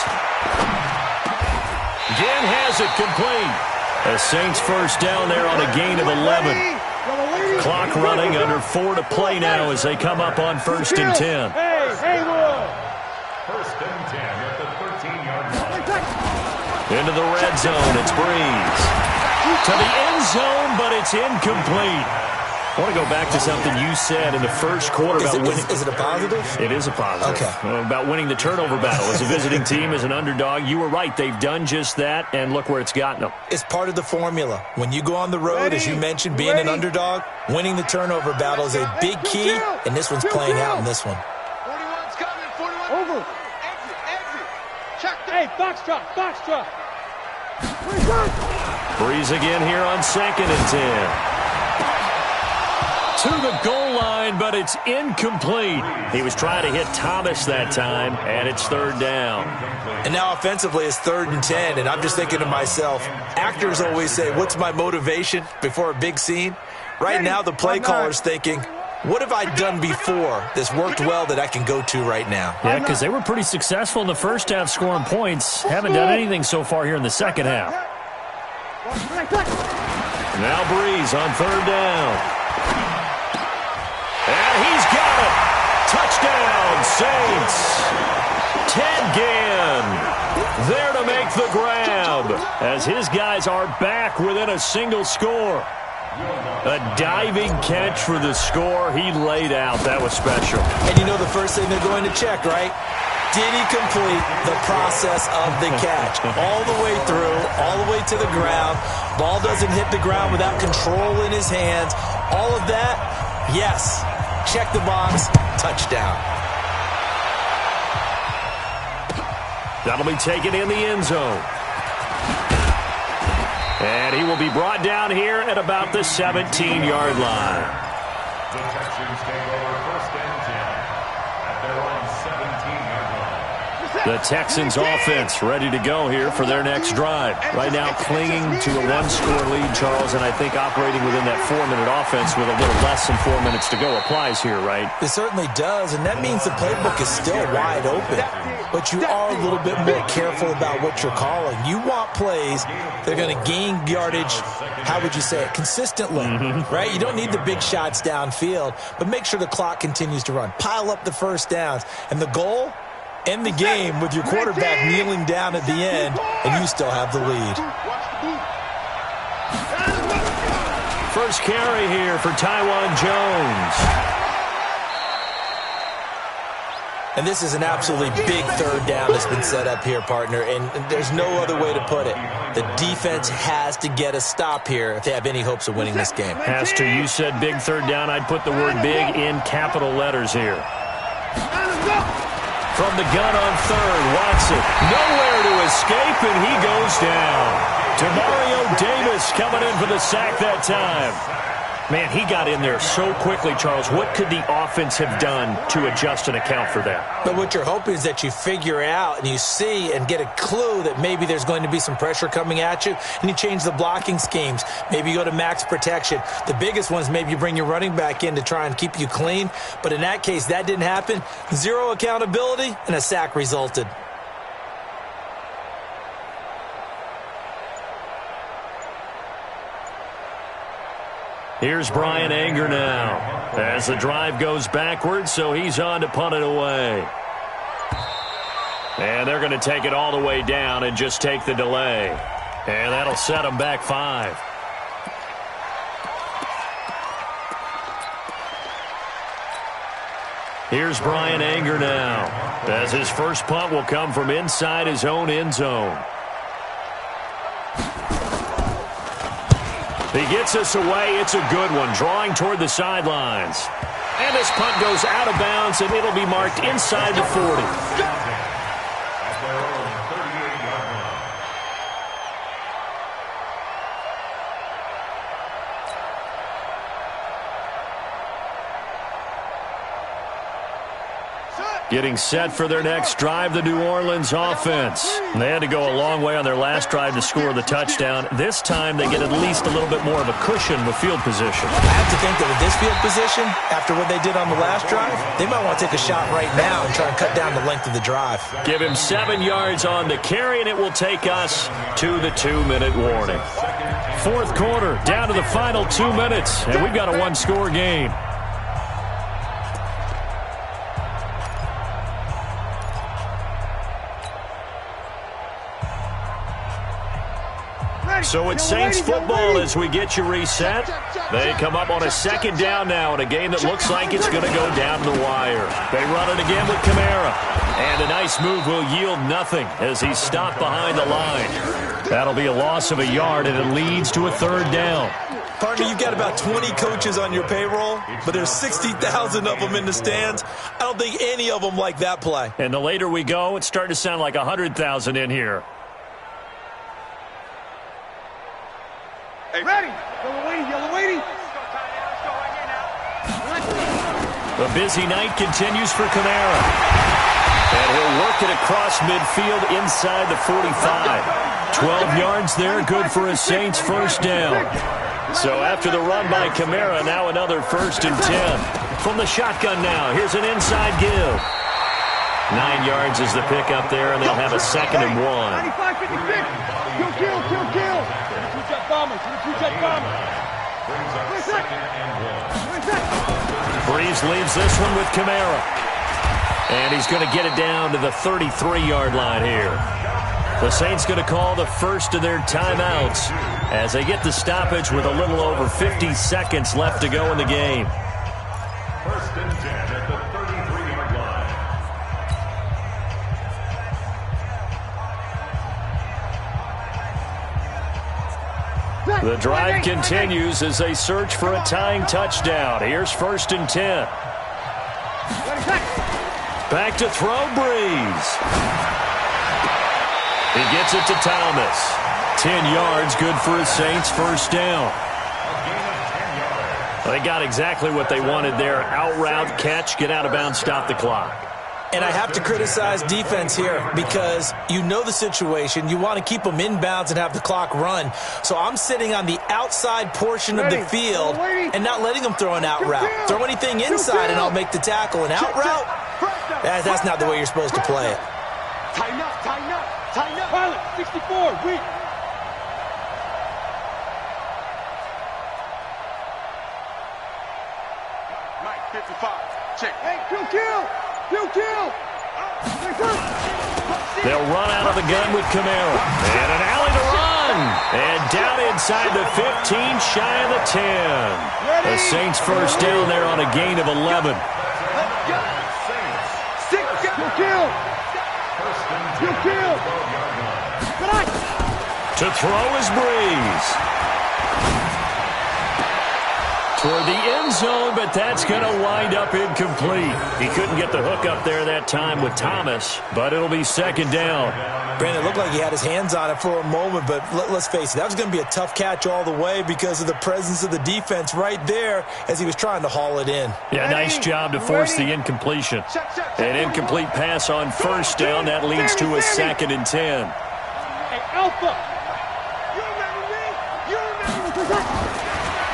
Again has it complete. The Saints 1st down there on a gain of 11. Clock running, under 4 to play now as they come up on 1st and 10. Hey, Haywood. 1st and 10 at the 13-yard line. Into the red zone, it's Breeze. To the end zone, but it's incomplete. I want to go back to something you said in the 1st quarter about winning. Is it a positive? It is a positive. Okay. About winning the turnover battle. As a visiting team, as an underdog, you were right. They've done just that, and look where it's gotten them. It's part of the formula. When you go on the road, as you mentioned, being an underdog, winning the turnover battle is a big key, and this one's playing out in this one. 41's coming. 41. Over. Exit. Check the Hey, box drop. Breeze again here on 2nd and 10. To the goal line, but it's incomplete. He was trying to hit Thomas that time, and it's 3rd down. And now offensively it's 3rd and 10, and I'm just thinking to myself, actors always say, what's my motivation before a big scene? Right now the play caller's thinking, What have I done before that's worked well that I can go to right now? Yeah, because they were pretty successful in the first half scoring points. Haven't done anything so far here in the second half. Now Breeze on third down. And he's got it. Touchdown, Saints. Ted Ginn there to make the grab as his guys are back within a single score. A diving catch for the score. He laid out. That was special. And you know the first thing they're going to check, right? Did he complete the process of the catch? All the way through, all the way to the ground. Ball doesn't hit the ground without control in his hands. All of that, yes. Check the box. Touchdown. That'll be taken in the end zone. And he will be brought down here at about the 17-yard line. The Texans take over first and 10 at their own 17-yard line. The Texans offense ready to go here for their next drive. Right now clinging to a one-score lead, Charles, and I think operating within that 4-minute offense with a little less than 4 minutes to go applies here, right? It certainly does, and that means the playbook is still wide open. But you are a little bit more careful about what you're calling. You want plays that are going to gain yardage, how would you say it, consistently, right? You don't need the big shots downfield, but make sure the clock continues to run. Pile up the first downs. And the goal, end the game with your quarterback kneeling down at the end, and you still have the lead. First carry here for Tywan Jones. And this is an absolutely big third down that's been set up here, partner, and there's no other way to put it. The defense has to get a stop here if they have any hopes of winning this game. Has to. You said big third down. I'd put the word big in capital letters here. From the gun on third, Watson nowhere to escape, and he goes down. Demario Davis coming in for the sack that time. Man, he got in there so quickly, Charles. What could the offense have done to adjust and account for that? But what you're hoping is that you figure out and you see and get a clue that maybe there's going to be some pressure coming at you, and you change the blocking schemes. Maybe you go to max protection. The biggest one is maybe you bring your running back in to try and keep you clean. But in that case, that didn't happen. Zero accountability, and a sack resulted. Here's Brian Anger now as the drive goes backwards, so he's on to punt it away. And they're going to take it all the way down and just take the delay. And that'll set them back 5. Here's Brian Anger now as his first punt will come from inside his own end zone. He gets us away. It's a good one, drawing toward the sidelines. And this punt goes out of bounds, and it'll be marked inside the 40. Getting set for their next drive, the New Orleans offense. They had to go a long way on their last drive to score the touchdown. This time they get at least a little bit more of a cushion with field position. I have to think that with this field position, after what they did on the last drive, they might want to take a shot right now and try and cut down the length of the drive. Give him 7 yards on the carry, and it will take us to the 2-minute warning. Fourth quarter, down to the final 2 minutes, and we've got a one-score game. So it's Saints football as we get you reset. They come up on a second down now in a game that looks like it's going to go down to the wire. They run it again with Kamara. And a nice move will yield nothing as he's stopped behind the line. That'll be a loss of a yard, and it leads to a third down. Partner, you've got about 20 coaches on your payroll, but there's 60,000 of them in the stands. I don't think any of them like that play. And the later we go, it's starting to sound like 100,000 in here. Hey, ready. Yellow waiting, yellow waiting. The busy night continues for Kamara. And he'll work it across midfield inside the 45. 12 yards there, good for a Saints first down. So after the run by Kamara, now another 1st and 10. From the shotgun now, here's an inside give. 9 yards is the pickup there, and they'll have a 2nd and 1. 95-56. Kill. Two-jet bomber. Brings up 2nd and 1. Breeze leaves this one with Kamara. And he's going to get it down to the 33-yard line here. The Saints going to call the first of their timeouts as they get the stoppage with a little over 50 seconds left to go in the game. 1st and 10 at the 33-yard line. The drive continues as they search for a tying touchdown. Here's 1st and 10. Back to throw, Breeze. He gets it to Thomas. 10 yards, good for his Saints, 1st down. They got exactly what they wanted there. Out route, catch, get out of bounds, stop the clock. And I have to criticize defense here because you know the situation. You want to keep them inbounds and have the clock run. So I'm sitting on the outside portion of the field and not letting them throw an out route. Throw anything inside and I'll make the tackle. An out route, that's not the way you're supposed to play it. Tighten up. Pilot, 64, weak. Mike, 55. Check. Hey, kill. They'll run out of the gun with Kamara. And an alley to run. And down inside the 15, shy of the 10. The Saints 1st down there on a gain of 11. Kill. To throw is Breeze. Toward the end zone, but that's going to wind up incomplete. He couldn't get the hook up there that time with Thomas, but it'll be 2nd down. Brandon, it looked like he had his hands on it for a moment, but let's face it, that was going to be a tough catch all the way because of the presence of the defense right there as he was trying to haul it in. Yeah, nice job to force the incompletion. An incomplete pass on 1st down. That leads to a 2nd and 10. Hey, Alpha.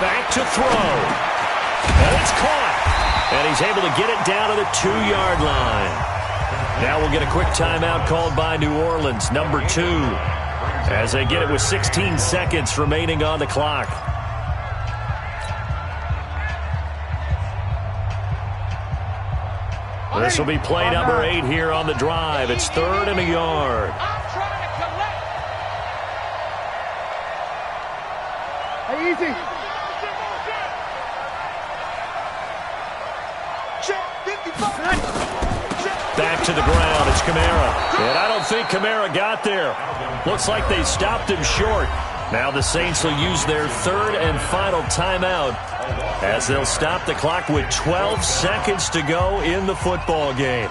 Back to throw. And it's caught. And he's able to get it down to the 2-yard line. Now we'll get a quick timeout called by New Orleans, number 2, as they get it with 16 seconds remaining on the clock. This will be play number 8 here on the drive. It's 3rd and a yard. Hey, easy. Back to the ground. It's Kamara. And I don't think Kamara got there. Looks like they stopped him short. Now the Saints will use their 3rd and final timeout as they'll stop the clock with 12 seconds to go in the football game.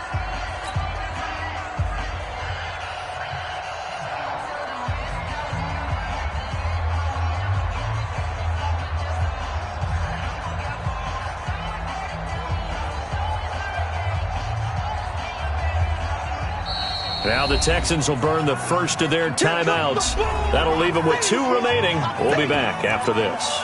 Now the Texans will burn the first of their timeouts. That'll leave them with 2 remaining. We'll be back after this.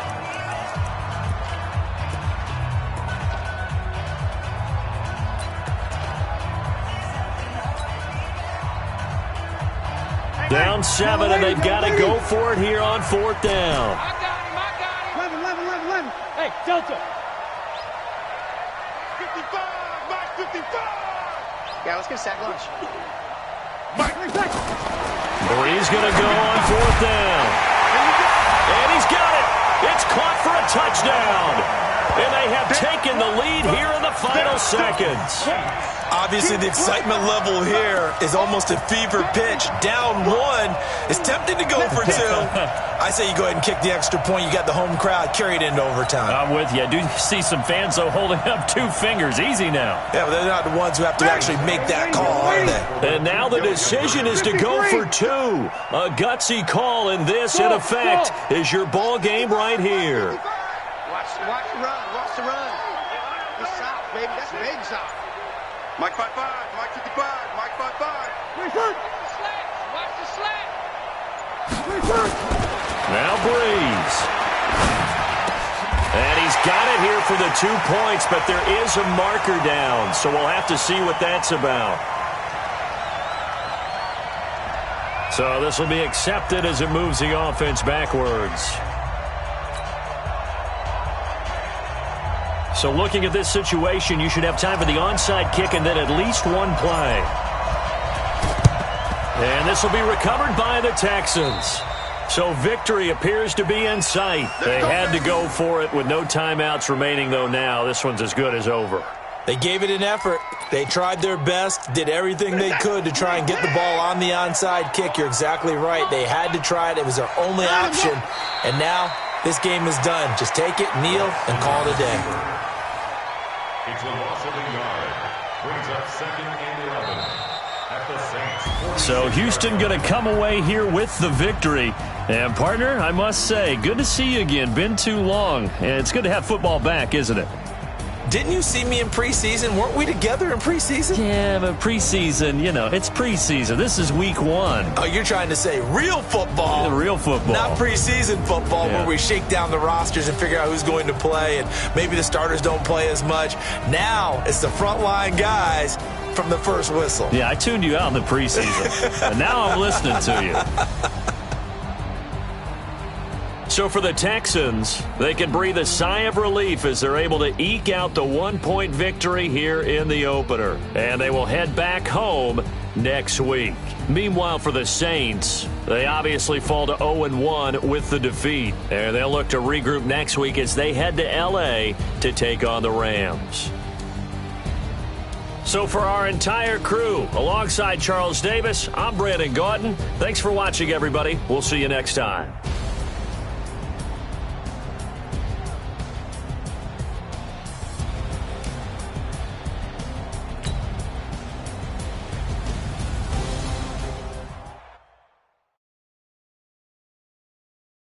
Down 7, and they've got to go for it here on 4th down. I got him. 11. Hey, Delta. 55. Mike, 55. Yeah, let's get a sack lunch. Breeze going to go on 4th down. And he's got it. It's caught for a touchdown. And they have taken the lead here in the final seconds. Obviously, the excitement level here is almost a fever pitch. Down 1. It's tempting to go for 2. I say you go ahead and kick the extra point. You got the home crowd carried into overtime. I'm with you. I do see some fans, though, holding up 2 fingers. Easy now. Yeah, but they're not the ones who have to actually make that call, are they? And now the decision is to go for 2. A gutsy call, and this, in effect, is your ball game right here. Watch the run. Watch the run. He's soft, baby. That's a big soft. Mike 55. Mike 55. Mike 55. Watch the slant. Now Breeze. And he's got it here for the 2 points, but there is a marker down, so we'll have to see what that's about. So this will be accepted as it moves the offense backwards. So looking at this situation, you should have time for the onside kick and then at least one play. And this will be recovered by the Texans. So victory appears to be in sight. They had to go for it with no timeouts remaining, though now. This one's as good as over. They gave it an effort. They tried their best, did everything they could to try and get the ball on the onside kick. You're exactly right. They had to try it. It was their only option. And now this game is done. Just take it, kneel, and call it a day. It's a loss of a yard. Brings up 2nd and 11 at the Saints. So Houston going to come away here with the victory. And, partner, I must say, good to see you again. Been too long. And it's good to have football back, isn't it? Didn't you see me in preseason? Weren't we together in preseason? Yeah, but preseason, you know, it's preseason. This is week 1. Oh, you're trying to say real football. Yeah, real football. Not preseason football where we shake down the rosters and figure out who's going to play, and maybe the starters don't play as much. Now it's the frontline guys from the first whistle. Yeah, I tuned you out in the preseason, and now I'm listening to you. So for the Texans, they can breathe a sigh of relief as they're able to eke out the 1-point victory here in the opener. And they will head back home next week. Meanwhile, for the Saints, they obviously fall to 0-1 with the defeat. And they'll look to regroup next week as they head to L.A. to take on the Rams. So for our entire crew, alongside Charles Davis, I'm Brandon Gaudin. Thanks for watching, everybody. We'll see you next time.